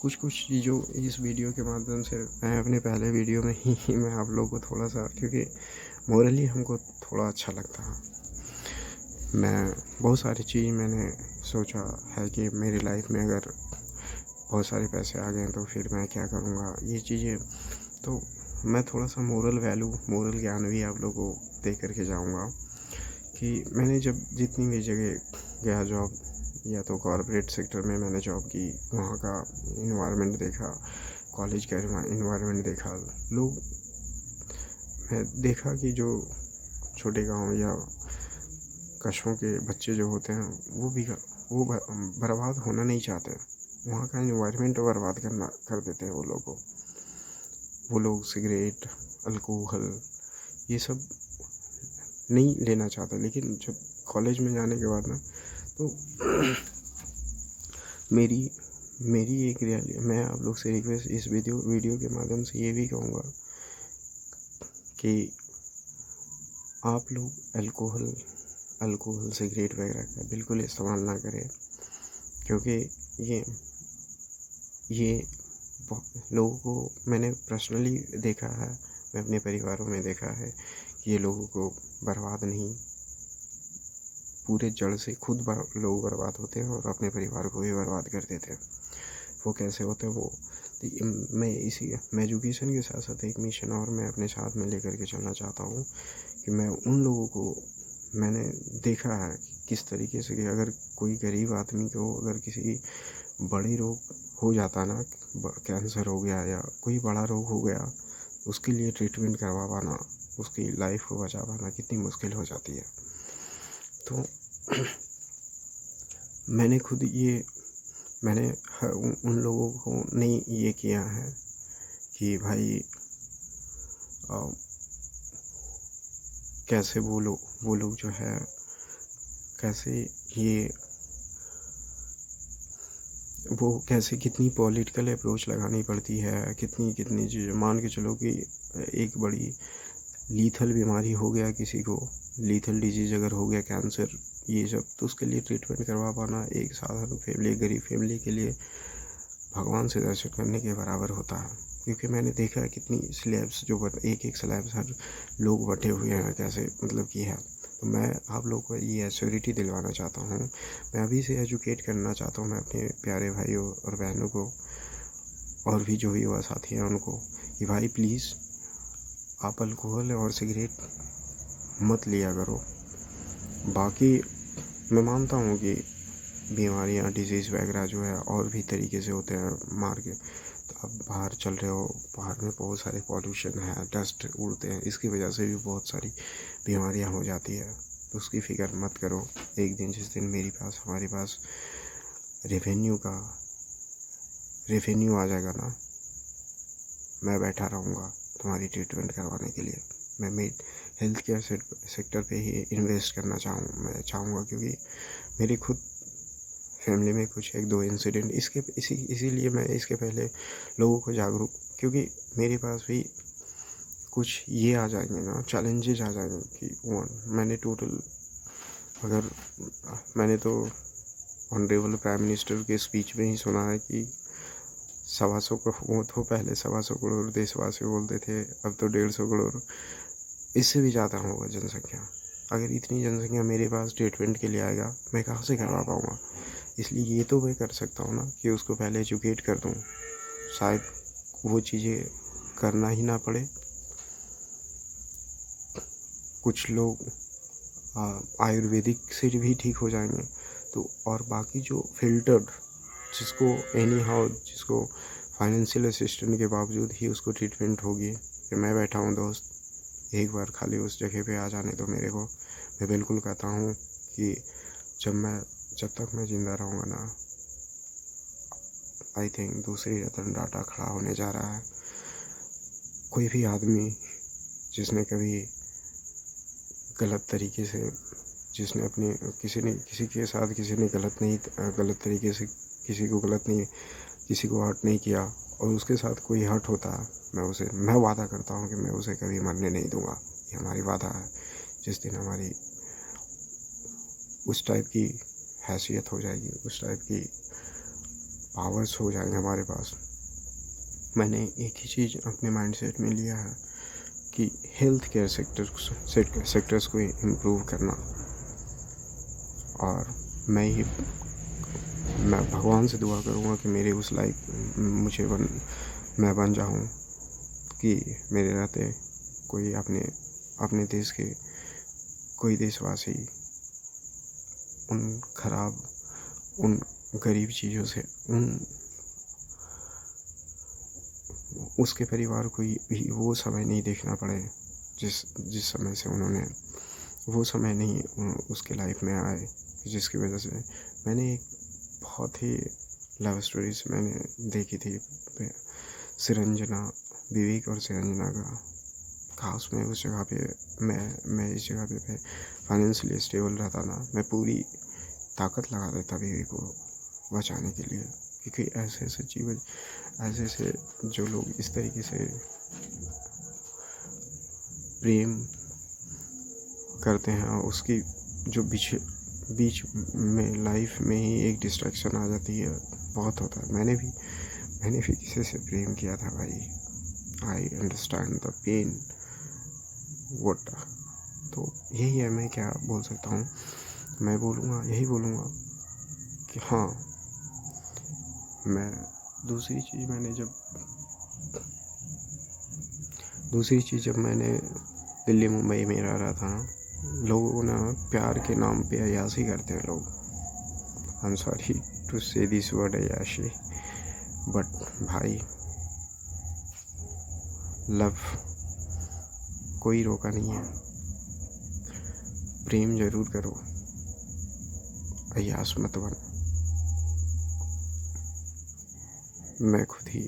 कुछ चीज़ों इस वीडियो के माध्यम से मैं अपने पहले वीडियो में ही मैं आप लोगों को थोड़ा सा, क्योंकि मोरली हमको थोड़ा अच्छा लगता है, मैं बहुत सारी चीज़ मैंने सोचा है कि मेरी लाइफ में अगर बहुत सारे पैसे आ गए तो फिर मैं क्या करूँगा, ये चीज़ें। तो मैं थोड़ा सा मोरल ज्ञान भी आप लोगों को दे करके जाऊँगा कि मैंने जब जितनी भी जगह गया जॉब, या तो कॉर्पोरेट सेक्टर में मैंने जॉब की, वहाँ का इन्वायरमेंट देखा, कॉलेज का इन्वायरमेंट देखा, मैं देखा कि जो छोटे गांव या कस्बों के बच्चे जो होते हैं वो बर्बाद होना नहीं चाहते, वहाँ का इन्वायरमेंट बर्बाद कर देते हैं वो लोग सिगरेट, अल्कोहल ये सब नहीं लेना चाहते। लेकिन जब कॉलेज में जाने के बाद ना, तो मेरी मेरी एक मैं आप लोग से रिक्वेस्ट इस वीडियो के माध्यम से ये भी कहूँगा कि आप लोग अल्कोहल सिगरेट वगैरह का बिल्कुल इस्तेमाल ना करें, क्योंकि ये लोगों को मैंने पर्सनली देखा है, मैं अपने परिवारों में देखा है कि ये लोगों को बर्बाद नहीं, पूरे जड़ से खुद लोग बर्बाद होते हैं और अपने परिवार को भी बर्बाद कर देते हैं। वो कैसे होते हैं वो मैं एजुकेशन के साथ साथ एक मिशन और मैं अपने साथ में लेकर के चलना चाहता हूँ कि मैं उन लोगों को मैंने देखा है किस तरीके से कि अगर कोई गरीब आदमी को अगर किसी बड़े रोग हो जाता ना, कैंसर हो गया या कोई बड़ा रोग हो गया, उसके लिए ट्रीटमेंट करवा पाना, उसकी लाइफ को बचा पाना कितनी मुश्किल हो जाती है। तो मैंने उन लोगों को नहीं ये किया है कि भाई कैसे वो लोग जो है कैसे कैसे कितनी पॉलिटिकल अप्रोच लगानी पड़ती है, कितनी चीज़ें मान के चलो कि एक बड़ी लीथल बीमारी हो गया, किसी को लीथल डिजीज़ अगर हो गया, कैंसर, ये सब, तो उसके लिए ट्रीटमेंट करवा पाना एक साधारण फैमिली, गरीब फैमिली के लिए भगवान से दर्शन करने के बराबर होता है। क्योंकि मैंने देखा है कितनी स्लैब्स एक स्लैब्स हर लोग बटे हुए हैं, कैसे मतलब कि है। तो मैं आप लोगों को ये एश्योरिटी दिलवाना चाहता हूँ, मैं अभी से एजुकेट करना चाहता हूँ मैं अपने प्यारे भाइयों और बहनों को, और भी जो भी युवा साथी हैं उनको, कि भाई प्लीज़ आप अल्कोहल और सिगरेट मत लिया करो। बाकी मैं मानता हूँ कि बीमारियाँ, डिजीज़ वगैरह जो है और भी तरीके से होते हैं, तो आप बाहर चल रहे हो, बाहर में बहुत सारे पॉल्यूशन है, डस्ट उड़ते हैं, इसकी वजह से भी बहुत सारी बीमारियाँ हो जाती है। तो उसकी फ़िक्र मत करो। एक दिन जिस दिन हमारे पास रेवेन्यू आ जाएगा ना, मैं बैठा रहूँगा तुम्हारी ट्रीटमेंट करवाने के लिए। मैं हेल्थ केयर सेक्टर पे ही इन्वेस्ट करना चाहूँगा, क्योंकि मेरी खुद फैमिली में कुछ 1-2 इंसिडेंट इसीलिए मैं इसके पहले लोगों को जागरूक, क्योंकि मेरे पास भी कुछ ये आ जाएंगे ना, चैलेंजेस आ जाएंगे कि मैंने तो ऑनरेबल प्राइम मिनिस्टर के स्पीच में ही सुना है कि 125 करोड़ देशवासी बोलते थे, अब तो 150 करोड़, इससे भी ज़्यादा होगा जनसंख्या। अगर इतनी जनसंख्या मेरे पास ट्रीटमेंट के लिए आएगा, मैं कहाँ से करवा पाऊँगा। इसलिए ये तो मैं कर सकता हूँ ना कि उसको पहले एजुकेट कर दूँ, शायद वो चीज़ें करना ही ना पड़े। कुछ लोग आयुर्वेदिक से भी ठीक हो जाएंगे, तो और बाकी जो फिल्टर्ड, जिसको फाइनेंशियल असिस्टेंट के बावजूद ही उसको ट्रीटमेंट होगी, कि मैं बैठा हूँ दोस्त, एक बार खाली उस जगह पे आ जाने दो मेरे को। मैं बिल्कुल कहता हूँ कि जब तक मैं ज़िंदा रहूँगा ना, आई थिंक दूसरी रतन टाटा खड़ा होने जा रहा है। कोई भी आदमी जिसने कभी गलत तरीके से किसी के साथ गलत तरीके से किसी को हर्ट नहीं किया, और उसके साथ कोई हर्ट होता है, मैं वादा करता हूँ कि मैं उसे कभी मरने नहीं दूंगा। ये हमारी वादा है। जिस दिन हमारी उस टाइप की हैसियत हो जाएगी, उस टाइप की पावर्स हो जाएंगे हमारे पास, मैंने एक ही चीज़ अपने माइंडसेट में लिया है कि हेल्थ केयर सेक्टर्स को इम्प्रूव करना। और मैं भगवान से दुआ करूँगा कि मेरे उस लाइफ मैं बन जाऊँ कि मेरे रहते कोई अपने देश के कोई देशवासी उन गरीब चीज़ों से उसके परिवार को भी वो समय नहीं देखना पड़े जिस समय से वो समय नहीं उसके लाइफ में आए, जिसकी वजह से मैंने एक बहुत ही लव स्टोरीज मैंने देखी थी, विवेक और सिरंजना का। खास में उस जगह पे मैं इस जगह पे फाइनेंशियली स्टेबल रहता ना, मैं पूरी ताकत लगा देता विवेक को बचाने के लिए, क्योंकि ऐसे ऐसे जीवन, ऐसे ऐसे जो लोग इस तरीके से प्रेम करते हैं, उसकी जो बीच बीच में लाइफ में ही एक डिस्ट्रैक्शन आ जाती है, बहुत होता है। मैंने भी किसी से प्रेम किया था भाई। I understand the pain what. तो यही है, मैं क्या बोल सकता हूँ। मैं यही बोलूँगा कि हाँ, मैं दूसरी चीज़ जब मैंने दिल्ली मुंबई में रह रहा था ना, लोगों ने प्यार के नाम पे अय्याशी करते हैं लोग। आई एम सॉरी टू से दिस वर्ड अय्याशी, बट भाई लव कोई रोका नहीं है। प्रेम जरूर करो, अय्याश मत बनो। मैं खुद ही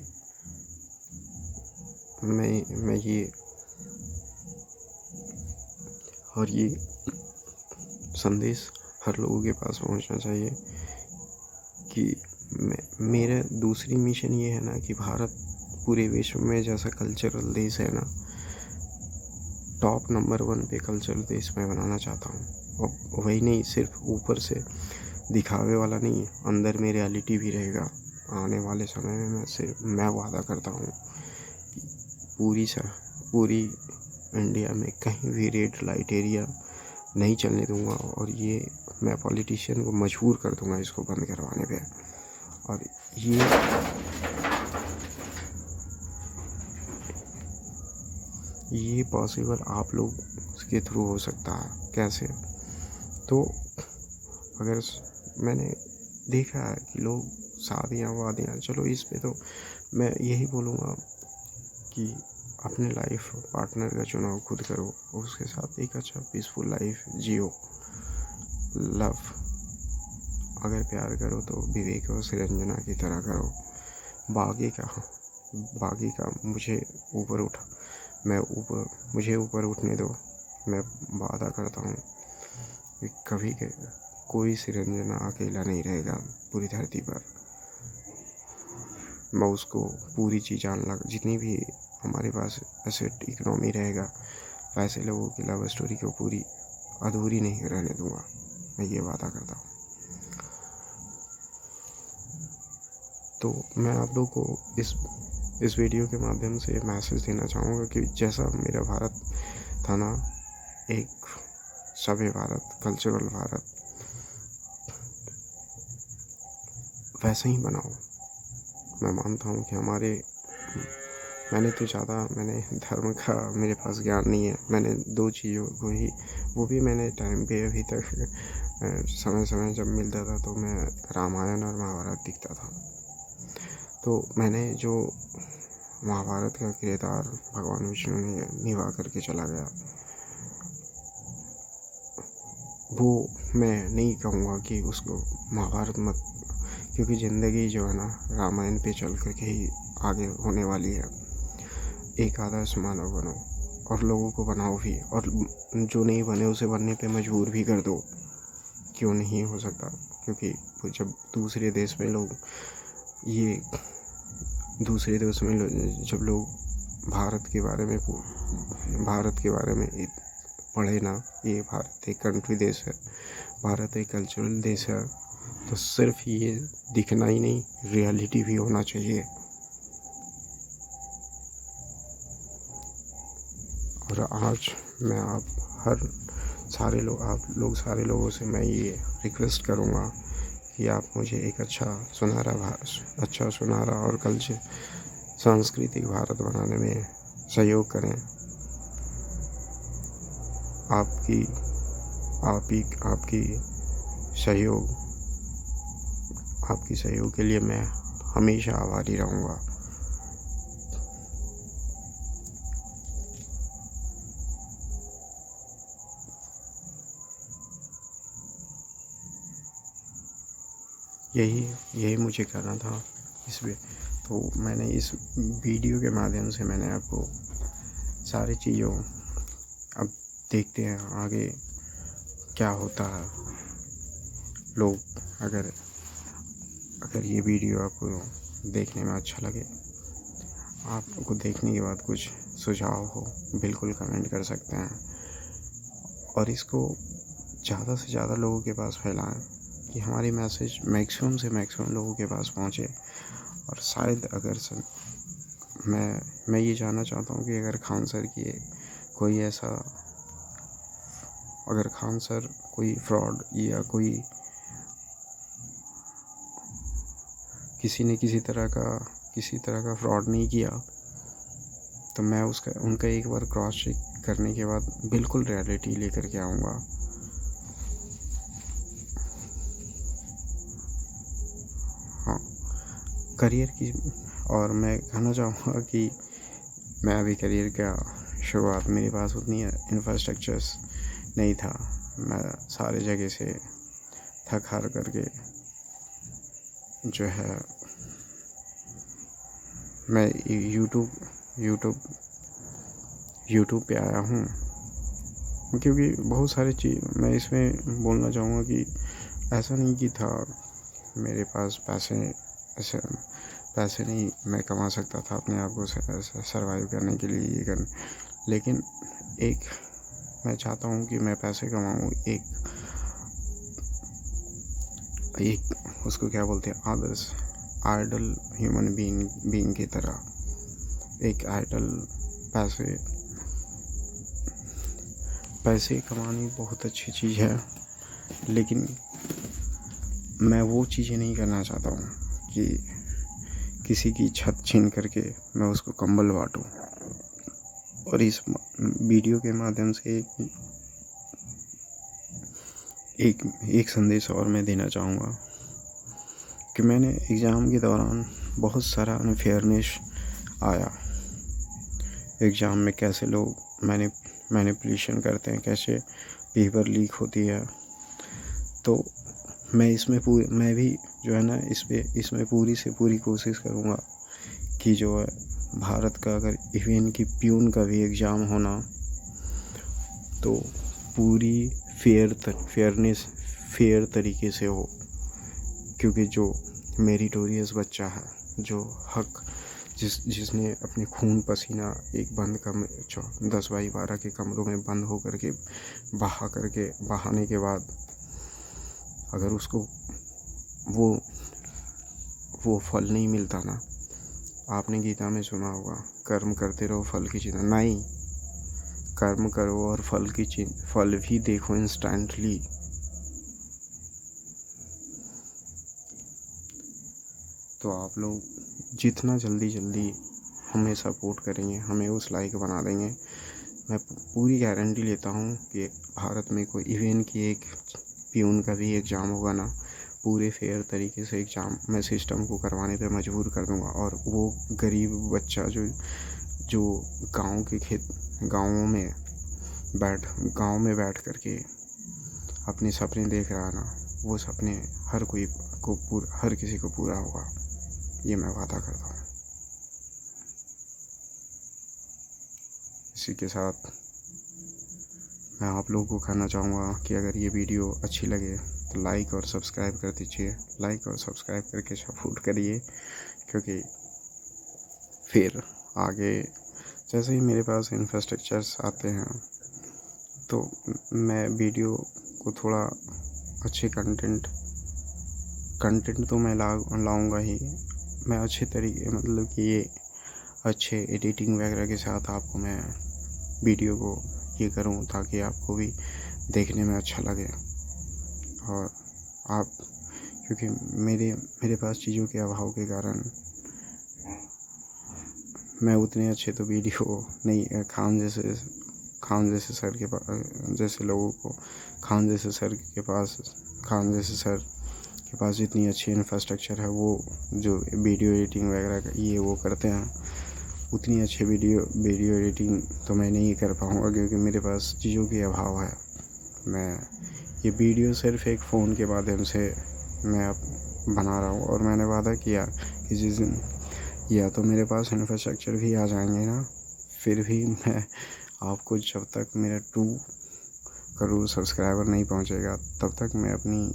मैं ये संदेश हर लोगों के पास पहुंचना चाहिए कि मेरा दूसरी मिशन ये है ना कि भारत पूरे विश्व में जैसा कल्चरल देश है ना, टॉप नंबर 1 पे कल्चरल देश मैं बनाना चाहता हूँ। और वही नहीं, सिर्फ ऊपर से दिखावे वाला नहीं, अंदर में रियलिटी भी रहेगा। आने वाले समय में मैं वादा करता हूँ कि पूरी इंडिया में कहीं भी रेड लाइट एरिया नहीं चलने दूंगा, और ये मैं पॉलिटिशियन को मजबूर कर दूंगा इसको बंद करवाने पे। और ये पॉसिबल आप लोग के थ्रू हो सकता है। कैसे? तो अगर मैंने देखा है कि लोग शादियाँ वादियाँ, चलो इस पे तो मैं यही बोलूँगा कि अपने लाइफ पार्टनर का चुनाव खुद करो, उसके साथ एक अच्छा पीसफुल लाइफ जियो। लव अगर प्यार करो तो विवेक और सिरंजना की तरह करो। बाकी का मुझे ऊपर उठने दो। मैं वादा करता हूँ कि कभी के कोई सिरंजना अकेला नहीं रहेगा पूरी धरती पर। मैं उसको पूरी चीज़ जितनी भी हमारे पास एसेट इकोनॉमी रहेगा, वैसे लोगों की लव स्टोरी को पूरी अधूरी नहीं रहने दूंगा। मैं ये वादा करता हूँ। तो मैं आप लोगों को इस वीडियो के माध्यम से मैसेज देना चाहूँगा कि जैसा मेरा भारत था ना, एक सभ्य भारत, कल्चरल भारत, वैसे ही बनाओ। मैं मानता हूँ कि मैंने धर्म का मेरे पास ज्ञान नहीं है। मैंने 2 चीज़ों को ही, वो भी मैंने टाइम पे अभी तक समय जब मिलता था तो मैं रामायण और महाभारत दिखता था। तो मैंने जो महाभारत का किरदार भगवान विष्णु ने निभा करके चला गया, वो मैं नहीं कहूँगा कि उसको महाभारत मत, क्योंकि ज़िंदगी जो है ना रामायण पे चल कर के ही आगे होने वाली है। एक आदर्श मानव बनो और लोगों को बनाओ भी, और जो नहीं बने उसे बनने पे मजबूर भी कर दो। क्यों नहीं हो सकता? क्योंकि जब दूसरे देश में जब लोग भारत के बारे में पढ़े ना, ये भारत एक कंट्री देश है, भारत एक कल्चरल देश है, तो सिर्फ ये दिखना ही नहीं, रियलिटी भी होना चाहिए। और आज मैं आप सारे लोगों से मैं ये रिक्वेस्ट करूँगा कि आप मुझे एक अच्छा सुनहरा और सांस्कृतिक भारत बनाने में सहयोग करें। आपकी सहयोग के लिए मैं हमेशा आभारी रहूँगा। यही मुझे करना था इसमें। तो मैंने इस वीडियो के माध्यम से मैंने आपको सारी चीज़ों, अब देखते हैं आगे क्या होता है। लोग अगर अगर ये वीडियो आपको देखने में अच्छा लगे, आपको देखने के बाद कुछ सुझाव हो, बिल्कुल कमेंट कर सकते हैं और इसको ज़्यादा से ज़्यादा लोगों के पास फैलाएं कि हमारी मैसेज मैक्सिमम से मैक्सिमम लोगों के पास पहुँचे। और शायद अगर मैं ये जानना चाहता हूँ कि अगर खान सर की कोई ऐसा, अगर खान सर कोई फ्रॉड या कोई किसी ने किसी तरह का फ्रॉड नहीं किया, तो मैं उनका एक बार क्रॉस चेक करने के बाद बिल्कुल रियलिटी लेकर के आऊँगा। हाँ, करियर की, और मैं कहना चाहूँगा कि मैं अभी करियर का शुरुआत, मेरे पास उतनी इंफ्रास्ट्रक्चर्स नहीं था। मैं सारे जगह से थक हार करके जो है मैं यूट्यूब पे आया हूँ, क्योंकि बहुत सारी चीज़ मैं इसमें बोलना चाहूँगा कि ऐसा नहीं कि था मेरे पास पैसे नहीं मैं कमा सकता था अपने आप को सरवाइव करने के लिए, लेकिन एक मैं चाहता हूँ कि मैं पैसे कमाऊँ एक उसको क्या बोलते हैं, आदर्श आइडल ह्यूमन बीइंग की तरह। एक आइडल पैसे कमानी बहुत अच्छी चीज़ है, लेकिन मैं वो चीज़ें नहीं करना चाहता हूँ कि किसी की छत छीन करके मैं उसको कंबल बांटूँ। और इस वीडियो के माध्यम से एक संदेश और मैं देना चाहूँगा कि मैंने एग्ज़ाम के दौरान बहुत सारा अनफेयरनेस आया। एग्ज़ाम में कैसे लोग मैनिपुलेशन करते हैं, कैसे पेपर लीक होती है। तो मैं भी जो है ना इसमें पूरी से पूरी कोशिश करूँगा कि जो है भारत का अगर इवन की प्यून का भी एग्ज़ाम होना तो पूरी फेयर तरीके से हो, क्योंकि जो मेरिटोरियस बच्चा है, जो हक जिसने अपने खून पसीना एक बंद 10/12 के कमरों में बंद होकर के बहाने के बाद अगर उसको वो फल नहीं मिलता ना, आपने गीता में सुना होगा, कर्म करते रहो फल की चिंता नहीं, कर्म करो और फल भी देखो इंस्टेंटली। तो आप लोग जितना जल्दी हमें सपोर्ट करेंगे, हमें उस लायक बना देंगे। मैं पूरी गारंटी लेता हूँ कि भारत में कोई इवन की एक प्यून का भी एग्ज़ाम होगा ना, पूरे फेयर तरीके से एग्ज़ाम मैं सिस्टम को करवाने पे मजबूर कर दूँगा। और वो गरीब बच्चा जो गाँव में बैठ करके अपने सपने देख रहा है ना, वो सपने हर किसी को पूरा होगा, ये मैं वादा करता हूँ। इसी के साथ मैं आप लोगों को कहना चाहूँगा कि अगर ये वीडियो अच्छी लगे तो लाइक और सब्सक्राइब कर दीजिए। लाइक और सब्सक्राइब करके सपोर्ट करिए, क्योंकि फिर आगे जैसे ही मेरे पास इंफ्रास्ट्रक्चर्स आते हैं तो मैं वीडियो को थोड़ा अच्छे कंटेंट तो मैं लाऊंगा ही। मैं अच्छे तरीके, मतलब कि ये अच्छे एडिटिंग वगैरह के साथ आपको मैं वीडियो को ये करूँ ताकि आपको भी देखने में अच्छा लगे। और आप, क्योंकि मेरे पास चीज़ों के अभाव के कारण मैं उतने अच्छे तो वीडियो नहीं, खान जैसे सर के पास जैसे लोगों को खान जैसे सर के पास जितनी अच्छी इंफ्रास्ट्रक्चर है, वो जो वीडियो एडिटिंग वगैरह ये वो करते हैं, उतनी अच्छी वीडियो एडिटिंग तो मैं नहीं कर पाऊँगा, क्योंकि मेरे पास चीज़ों के अभाव है। मैं ये वीडियो सिर्फ एक फ़ोन के माध्यम से मैं अब बना रहा हूँ, और मैंने वादा किया कि जिस दिन या तो मेरे पास इंफ्रास्ट्रक्चर भी आ जाएंगे ना, फिर भी मैं आपको, जब तक मेरा 2 करोड़ सब्सक्राइबर नहीं पहुँचेगा, तब तक मैं अपनी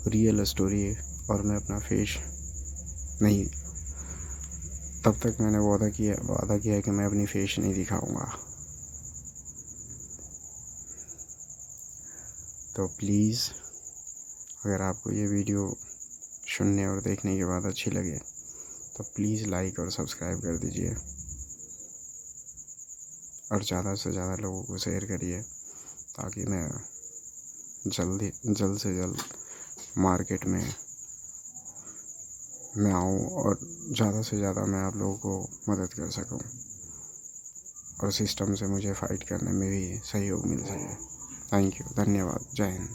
रियल स्टोरी और मैं अपना फेस नहीं, तब तक मैंने वादा किया कि मैं अपनी फेस नहीं दिखाऊंगा। तो प्लीज़, अगर आपको ये वीडियो सुनने और देखने के बाद अच्छी लगे तो प्लीज़ लाइक और सब्सक्राइब कर दीजिए और ज़्यादा से ज़्यादा लोगों को शेयर करिए, ताकि मैं जल्द से जल्द मार्केट में मैं आऊँ और ज़्यादा से ज़्यादा मैं आप लोगों को मदद कर सकूँ और सिस्टम से मुझे फ़ाइट करने में भी सहयोग मिल सके। थैंक यू, धन्यवाद, जय हिंद।